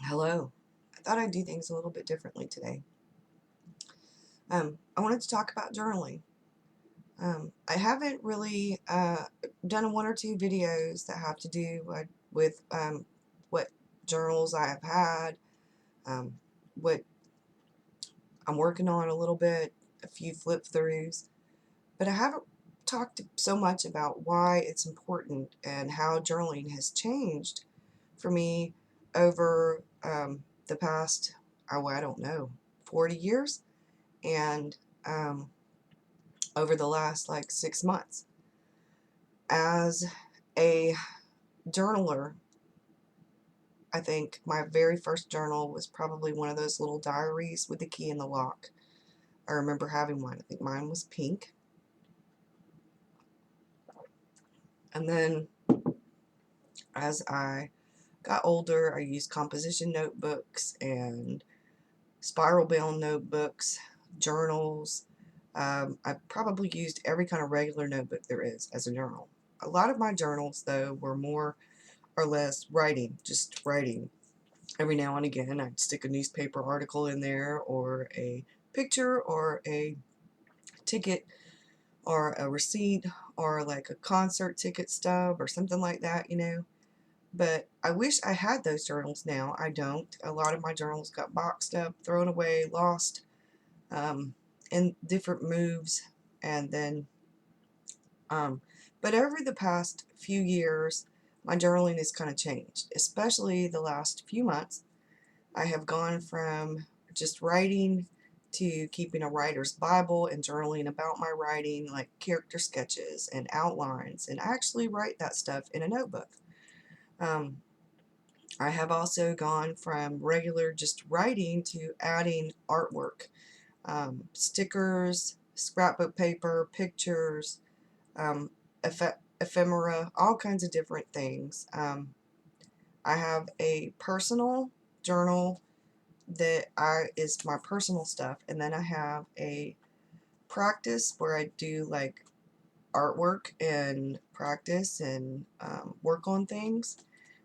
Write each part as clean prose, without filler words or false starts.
Hello. I thought I'd do things a little bit differently today. I wanted to talk about journaling. I haven't really done one or two videos that have to do with what journals I have had, um, what I'm working on a little bit, a few flip throughs, but I haven't talked so much about why it's important and how journaling has changed for me over the past, I don't know, 40 years. And um, over the last like 6 months. As a journaler, I think my very first journal was probably one of those little diaries with the key in the lock. I remember having one. I think mine was pink. And then as I got older, I used composition notebooks and spiral bound notebooks, journals. I probably used every kind of regular notebook there is as a journal. A lot of my journals, though, were more or less writing, just writing. Every now and again, I'd stick a newspaper article in there, or a picture, or a ticket, or a receipt, or like a concert ticket stub, or something like that. But I wish I had those journals now. I don't. A lot of my journals got boxed up, thrown away, lost um, in different moves, and then Um, but over the past few years, my journaling has kind of changed, especially the last few months. I have gone from just writing to keeping a writer's Bible and journaling about my writing, like character sketches and outlines, and I actually write that stuff in a notebook. Um, I have also gone from regular just writing to adding artwork, stickers, scrapbook paper, pictures, um, ephemera, all kinds of different things. I have a personal journal that is my personal stuff, and then I have a practice where I do like artwork and practice and work on things.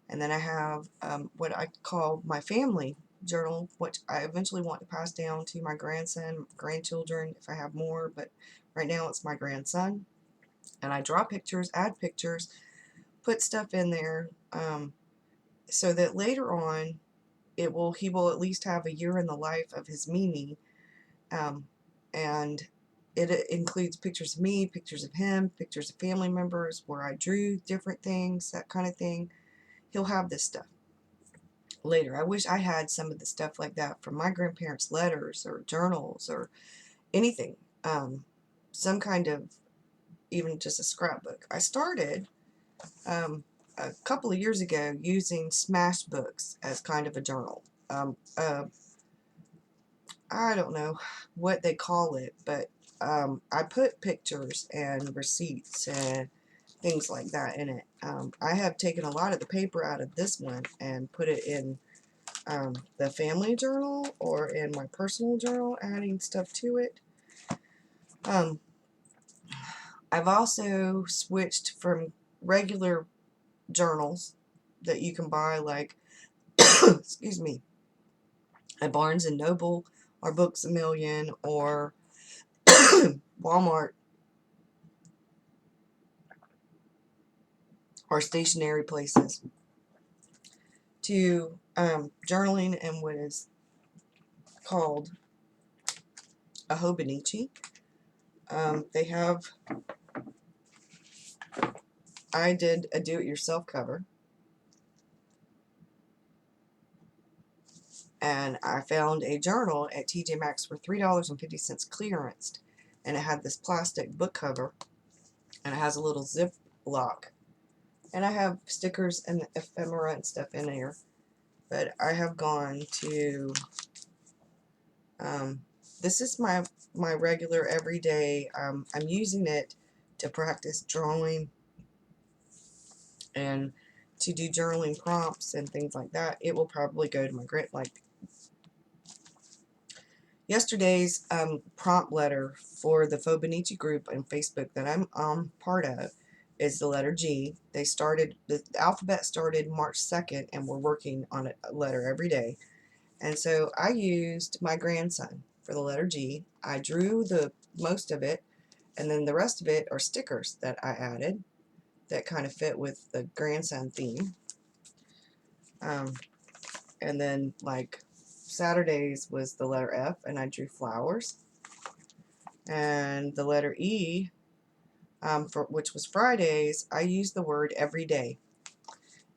And then I have what I call my family journal, which I eventually want to pass down to my grandson, grandchildren, if I have more, but right now it's my grandson. And I draw pictures, add pictures, put stuff in there, so that later on he will at least have a year in the life of his Mimi, um, and it includes pictures of me, pictures of him, pictures of family members where I drew different things, that kind of thing. He'll have this stuff later. I wish I had some of the stuff like that from my grandparents' letters or journals or anything, some kind of, even just a scrapbook. I started a couple of years ago using Smash Books as kind of a journal. I don't know what they call it, but I put pictures and receipts and things like that in it. I have taken a lot of the paper out of this one and put it in the family journal or in my personal journal, adding stuff to it. Um, I've also switched from regular journals that you can buy, like, excuse me, at Barnes and Noble or Books a Million or Walmart or stationary places, to journaling in what is called a Hobonichi. They have, I did a do-it-yourself cover, and I found a journal at TJ Maxx for $3.50 clearanced, and it had this plastic book cover, and it has a little zip lock, and I have stickers and ephemera and stuff in there. But I have gone to, this is my regular everyday, I'm using it to practice drawing and to do journaling prompts and things like that. It will probably go to my like yesterday's prompt letter for the Fobonichi group on Facebook that I'm part of. is the letter G. The alphabet started March 2nd, and we're working on a letter every day. And so I used my grandson for the letter G. I drew the most of it, and then the rest of it are stickers that I added that kind of fit with the grandson theme. And then, like, Saturdays was the letter F, and I drew flowers. And the letter E, which was Fridays, I used the word every day.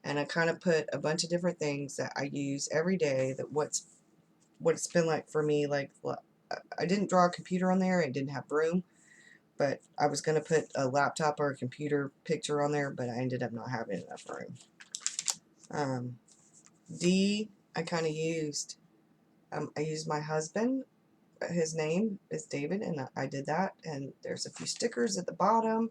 And I kind of put a bunch of different things that I use every day, that what it's been like for me. Like, I didn't draw a computer on there, it didn't have room, but I was going to put a laptop or a computer picture on there, but I ended up not having enough room. D, I kind of used, I used my husband. His name is David, and I did that, and there's a few stickers at the bottom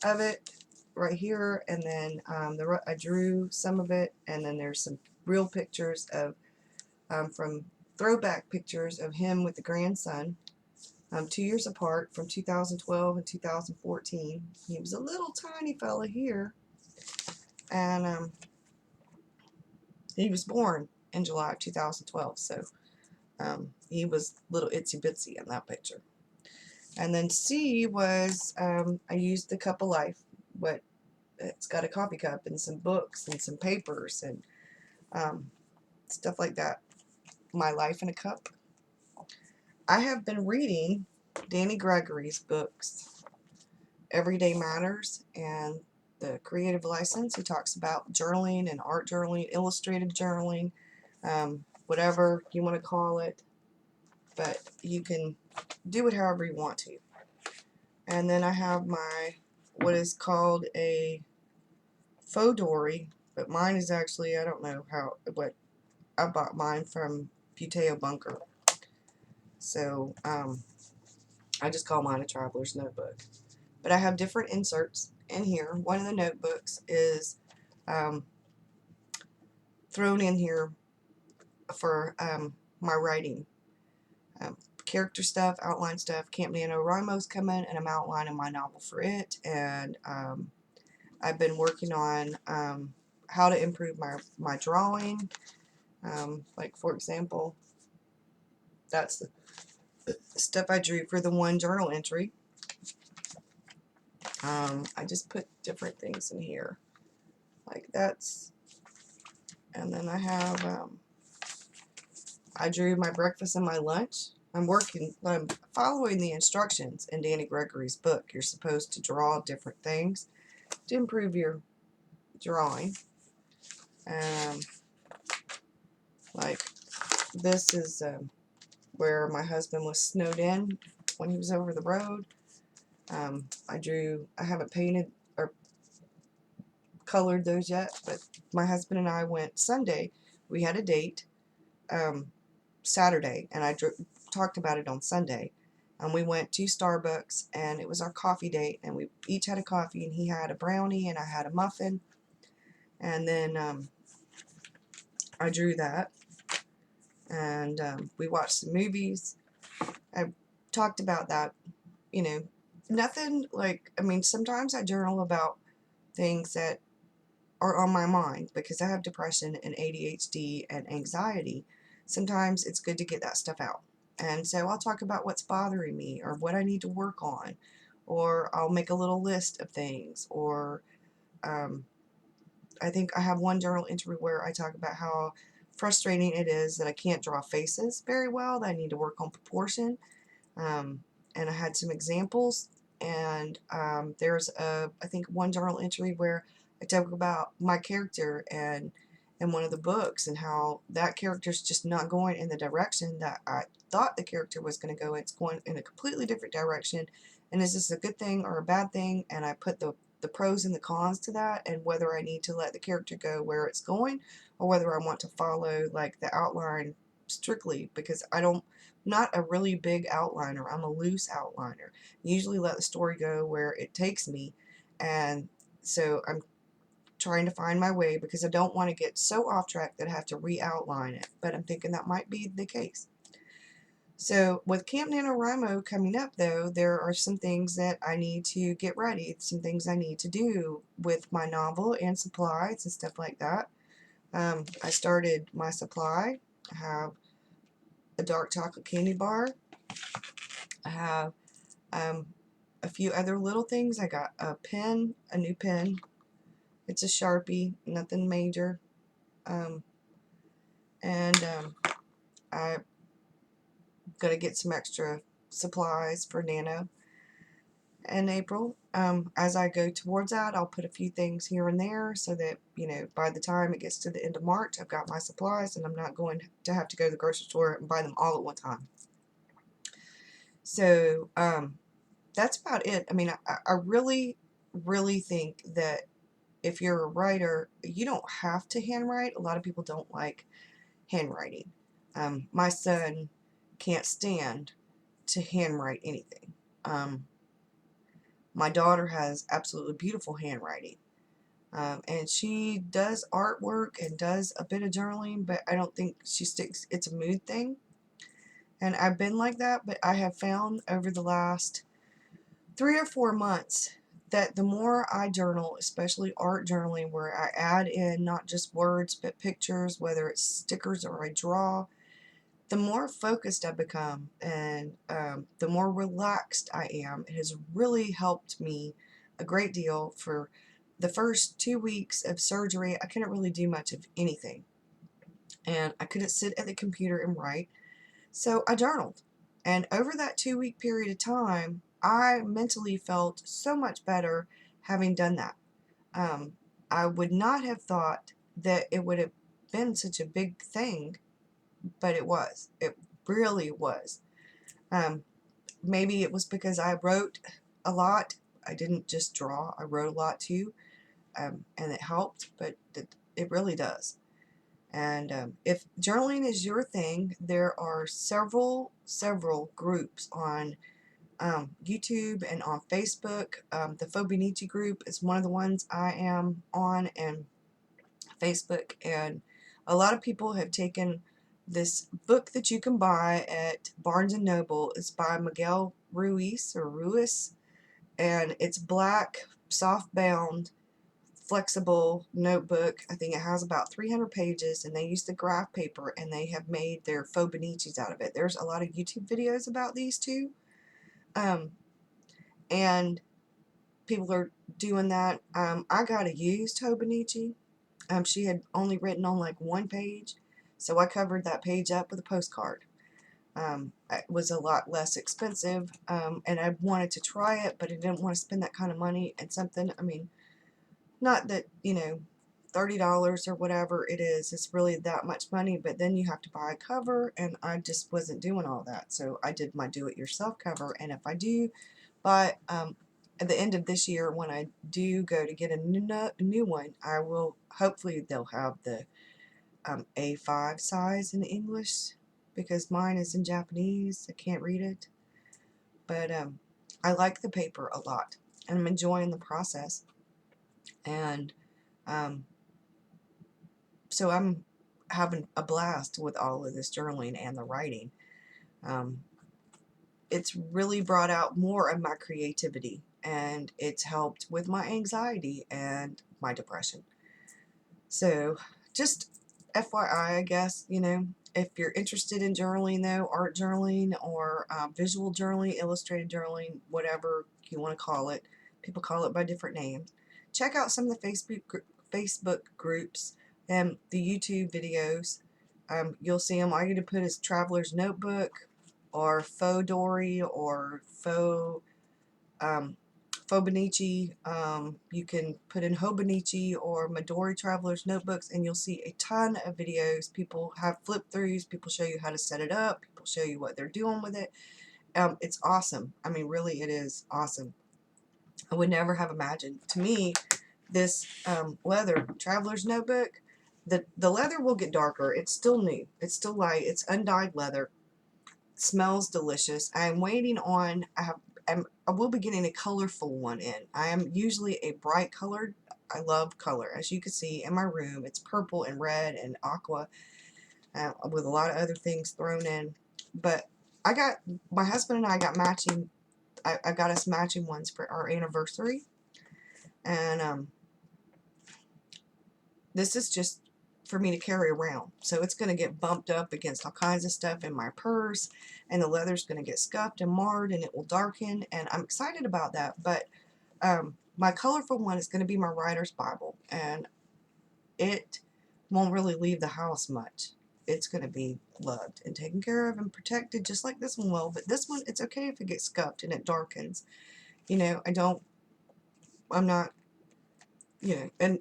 of it right here, and then I drew some of it, and then there's some real pictures of from throwback pictures of him with the grandson, 2 years apart, from 2012 and 2014. He was a little tiny fella here, and he was born in July of 2012, so he was little itsy bitsy in that picture. And then C was, I used the Cup of Life, but it's got a coffee cup and some books and some papers and stuff like that. My Life in a Cup. I have been reading Danny Gregory's books, Everyday Matters and The Creative License. He talks about journaling and art journaling, illustrated journaling, whatever you want to call it, but you can do it however you want to. And then I have my, what is called a faux dory, but mine is actually, I don't know what, I bought mine from Buteo Bunker. So, I just call mine a traveler's notebook. But I have different inserts in here. One of the notebooks is thrown in here for my writing. Character stuff, outline stuff. Camp NaNoWriMo's coming, and I'm outlining my novel for it. And I've been working on how to improve my drawing. Like, for example, that's the stuff I drew for the one journal entry. I just put different things in here. Like that's, and then I have, I drew my breakfast and my lunch. I'm following the instructions in Danny Gregory's book. You're supposed to draw different things to improve your drawing. Like this is where my husband was snowed in when he was over the road. I haven't painted or colored those yet, but my husband and I went Sunday. We had a date Saturday, and I talked about it on Sunday. And we went to Starbucks, and it was our coffee date, and we each had a coffee, and he had a brownie, and I had a muffin. And then I drew that, and we watched some movies. I talked about that, nothing like, I mean, sometimes I journal about things that are on my mind because I have depression and ADHD and anxiety. Sometimes it's good to get that stuff out. And so I'll talk about what's bothering me or what I need to work on, or I'll make a little list of things, or I think I have one journal entry where I talk about how frustrating it is that I can't draw faces very well, that I need to work on proportion. And I had some examples, and there's I think one journal entry where I talk about my character and in one of the books, and how that character's just not going in the direction that I thought the character was going to go. It's going in a completely different direction, and is this a good thing or a bad thing? And I put the pros and the cons to that, and whether I need to let the character go where it's going, or whether I want to follow like the outline strictly, because not a really big outliner. I'm a loose outliner. Usually let the story go where it takes me, and so I'm trying to find my way because I don't want to get so off track that I have to re-outline it, but I'm thinking that might be the case. So with Camp NaNoWriMo coming up, though, there are some things that I need to get ready, some things I need to do with my novel and supplies and stuff like that. I started my supply. I have a dark chocolate candy bar. I have a few other little things. I got a pen, a new pen. It's a Sharpie, nothing major. Um, and I'm going to get some extra supplies for Nano in April. As I go towards that, I'll put a few things here and there so that, you know, by the time it gets to the end of March, I've got my supplies and I'm not going to have to go to the grocery store and buy them all at one time. So, that's about it. I mean, I really, really think that if you're a writer, you don't have to handwrite. A lot of people don't like handwriting. My son can't stand to handwrite anything. My daughter has absolutely beautiful handwriting. And she does artwork and does a bit of journaling, but I don't think she sticks, it's a mood thing. And I've been like that, but I have found over the last 3 or 4 months that the more I journal, especially art journaling, where I add in not just words but pictures, whether it's stickers or I draw, the more focused I become and the more relaxed I am. It has really helped me a great deal. For the first 2 weeks of surgery, I couldn't really do much of anything, and I couldn't sit at the computer and write, so I journaled. And over that 2-week period of time, I mentally felt so much better having done that. Um, I would not have thought that it would have been such a big thing, but it was. It really was. Um, Maybe it was because I wrote a lot. I didn't just draw, I wrote a lot too, and it helped, but it really does. And if journaling is your thing, there are several groups on YouTube and on Facebook. The Fobonichi group is one of the ones I am on, and Facebook. And a lot of people have taken this book that you can buy at Barnes & Noble. It's by Miguel Ruiz, and it's black, soft bound, flexible notebook. I think it has about 300 pages, and they use the graph paper, and they have made their Fobonichis out of it. There's a lot of YouTube videos about these two, and people are doing that. I got a used Hobonichi. She had only written on like one page, so I covered that page up with a postcard. It was a lot less expensive, and I wanted to try it, but I didn't want to spend that kind of money and something. I mean, not that, you know, $30 or whatever it is, it's really that much money, but then you have to buy a cover, and I just wasn't doing all that. So I did my do-it-yourself cover, and if I do buy, at the end of this year, when I do go to get a new one, I will, hopefully they'll have the A5 size in English, because mine is in Japanese. I can't read it. But I like the paper a lot, and I'm enjoying the process. And so I'm having a blast with all of this journaling and the writing. It's really brought out more of my creativity, and it's helped with my anxiety and my depression. So just FYI, I guess, you know, if you're interested in journaling, though, art journaling or visual journaling, illustrated journaling, whatever you want to call it, people call it by different names, check out some of the Facebook groups and the YouTube videos. You'll see them. All you need to put is Traveler's Notebook or Faux Dory or Faux Fobonichi. You can put in Hobonichi or Midori Traveler's Notebooks, and you'll see a ton of videos. People have flip-throughs. People show you how to set it up. People show you what they're doing with it. It's awesome. I mean, really, it is awesome. I would never have imagined. To me, this leather Traveler's Notebook, the leather will get darker. It's still new. It's still light. It's undyed leather. It smells delicious. I am waiting on, I will be getting a colorful one in. I am usually a bright colored. I love color. As you can see in my room, it's purple and red and aqua, with a lot of other things thrown in. But my husband and I got matching, I got us matching ones for our anniversary, and this is just for me to carry around. So it's going to get bumped up against all kinds of stuff in my purse, and the leather's going to get scuffed and marred, and it will darken, and I'm excited about that. But my colorful one is going to be my writer's Bible, and it won't really leave the house much. It's going to be loved and taken care of and protected just like this one will. But this one, it's okay if it gets scuffed and it darkens. You know, I'm not, you know, and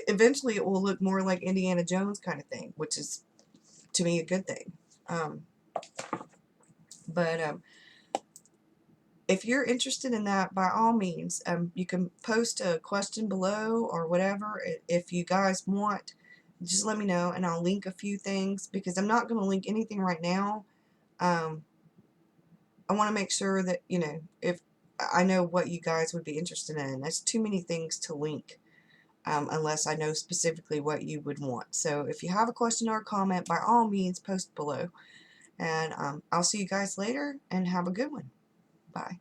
eventually it will look more like Indiana Jones kind of thing, which is, to me, a good thing. But if you're interested in that, by all means, you can post a question below or whatever. If you guys want, just let me know, and I'll link a few things, because I'm not going to link anything right now. I want to make sure that, you know, if I know what you guys would be interested in. There's too many things to link, unless I know specifically what you would want. So if you have a question or a comment, by all means, post below. And I'll see you guys later, and have a good one. Bye.